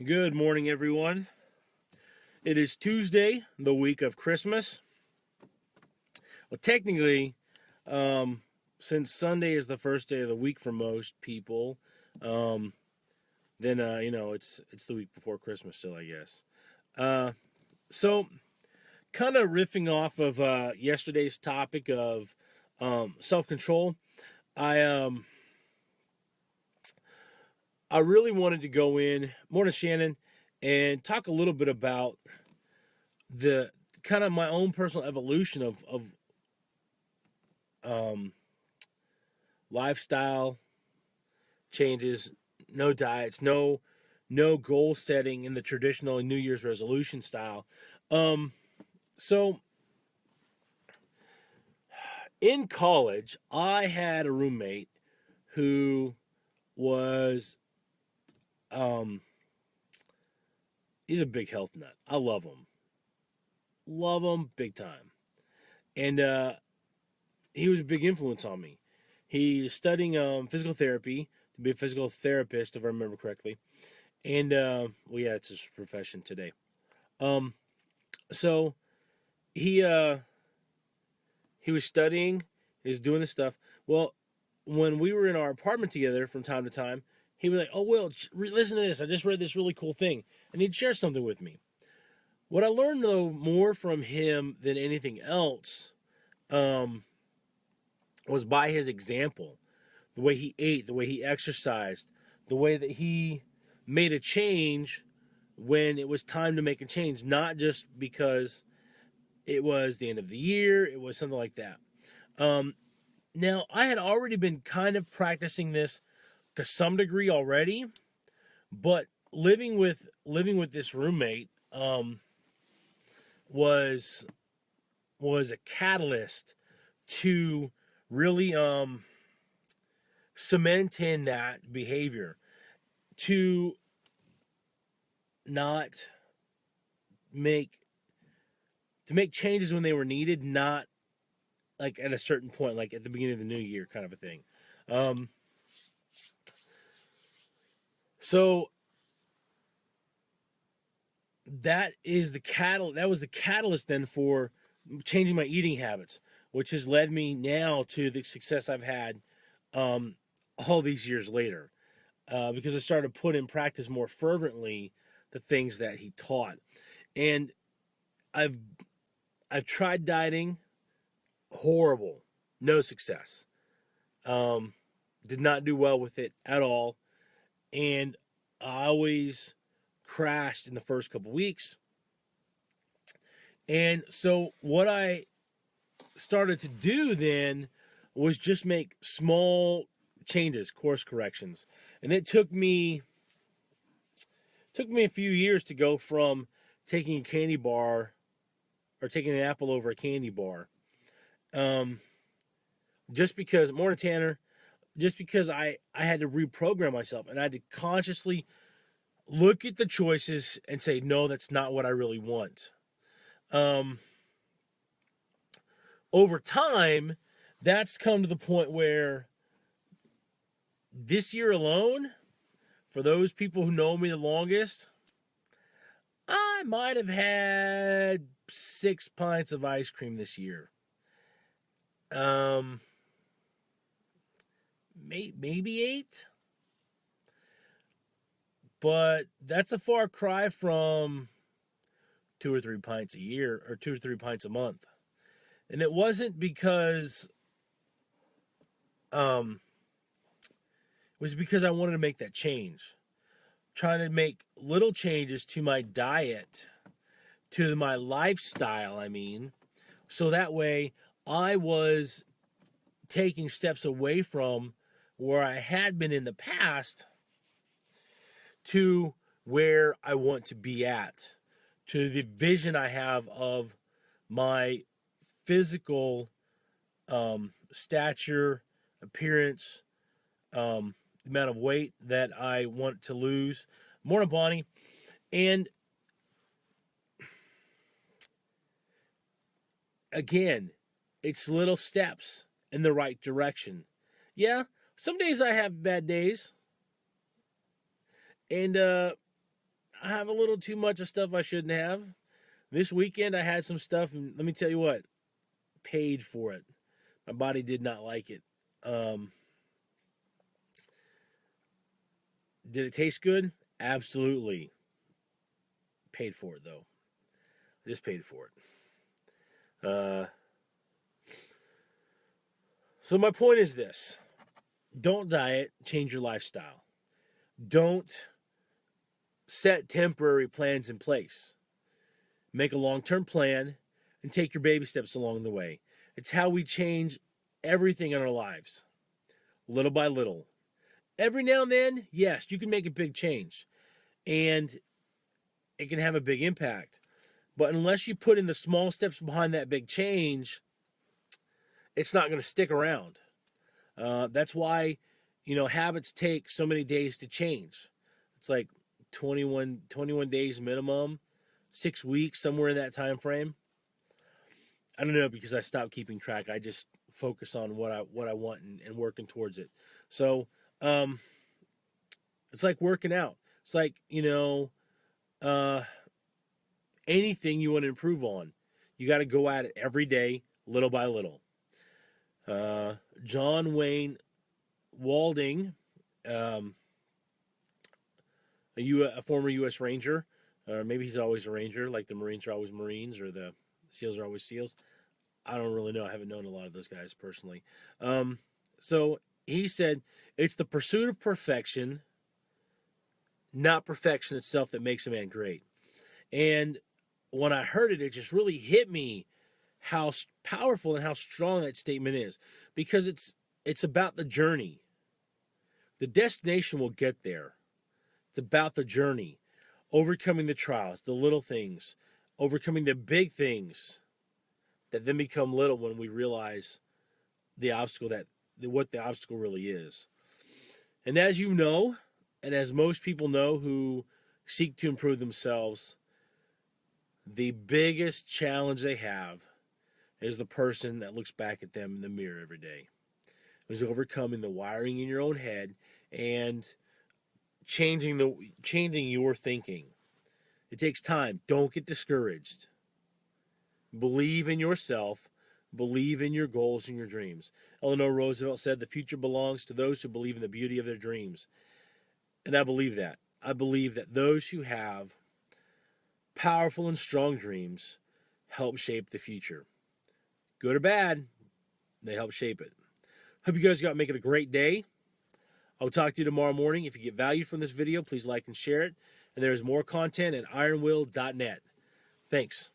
Good morning, everyone. It is Tuesday, the week of Christmas. Well, technically, um, since Sunday is the first day of the week for most people, um, then it's the week before Christmas still, I guess. Uh, so, kind of riffing off of yesterday's topic of self control, I um, I really wanted to go in more to Shannon and talk a little bit about the kind of my own personal evolution of um, lifestyle changes, no diets, no goal setting in the traditional New Year's resolution style. Um, so in college, I had a roommate who was um, he's a big health nut. I love him big time, and he was a big influence on me. He's studying physical therapy to be a physical therapist, if I remember correctly. And well, yeah, it's his profession today. Um, so he uh, he was studying, he was doing this stuff. Well, when we were in our apartment together from time to time, he was like, "Oh, Will, listen to this. I just read this really cool thing," and he'd share something with me. What I learned though more from him than anything else um, was by his example, the way he ate, the way he exercised, the way that he made a change when it was time to make a change, not just because it was the end of the year, it was something like that. Um, Now, I had already been kind of practicing this to some degree already, but living with this roommate was was a catalyst to really cement in that behavior, to not make to make changes when they were needed, not like at a certain point, like at the beginning of the new year, kind of a thing. Um, so that was the catalyst then for changing my eating habits, which has led me now to the success I've had um, all these years later, because I started to put in practice more fervently the things that he taught. And I've I've tried dieting, horrible, no success. Um, did not do well with it at all, and I always crashed in the first couple weeks. And so what I started to do then was just make small changes, course corrections. And it took me a few years to go from taking a candy bar or taking an apple over a candy bar. Um, just because more than Tanner, just because I had to reprogram myself and I had to consciously look at the choices and say, no, that's not what I really want. Um, Over time, that's come to the point where this year alone, for those people who know me the longest, I might have had 6 pints of ice cream this year. Um, maybe eight, but that's a far cry from 2 or 3 pints a year or 2 or 3 pints a month. And it wasn't because um, it was because I wanted to make that change. Trying to make little changes to my diet, to my lifestyle, I mean, so that way I was taking steps away from where I had been in the past to where I want to be at, to the vision I have of my physical stature, appearance, the amount of weight that I want to lose. Morning, Bonnie. And again, it's little steps in the right direction. Yeah, some days I have bad days, and I have a little too much of stuff I shouldn't have. This weekend I had some stuff, and let me tell you what, paid for it. My body did not like it. Um, did it taste good? Absolutely. Paid for it though. I just paid for it. So my point is this: don't diet, change your lifestyle. Don't set temporary plans in place. Make a long-term plan and take your baby steps along the way. It's how we change everything in our lives, little by little. Every now and then, yes, you can make a big change and it can have a big impact. But unless you put in the small steps behind that big change, it's not going to stick around. That's why, habits take so many days to change. It's like 21 days minimum, 6 weeks, somewhere in that time frame. I don't know because I stopped keeping track. I just focus on what I want and working towards it. So it's like working out. It's like anything you want to improve on, you got to go at it every day, little by little. John Wayne Walding, a former U.S. Ranger, or maybe he's always a Ranger, like the Marines are always Marines, or the SEALs are always SEALs. I don't really know. I haven't known a lot of those guys personally. So he said, it's the pursuit of perfection, not perfection itself, that makes a man great. And when I heard it, it just really hit me how powerful and how strong that statement is, because it's about the journey. The destination will get there. It's about the journey, overcoming the trials, the little things, overcoming the big things that then become little when we realize the obstacle, what the obstacle really is. And as you know, and as most people know who seek to improve themselves, the biggest challenge they have is the person that looks back at them in the mirror every day. Is overcoming the wiring in your own head and changing your thinking. It takes time. Don't get discouraged. Believe in yourself. Believe in your goals and your dreams. Eleanor Roosevelt said, the future belongs to those who believe in the beauty of their dreams. And I believe that. I believe that those who have powerful and strong dreams help shape the future. Good or bad, they help shape it. Hope you guys make it a great day. I'll talk to you tomorrow morning. If you get value from this video, please like and share it. And there's more content at ironwill.net. Thanks.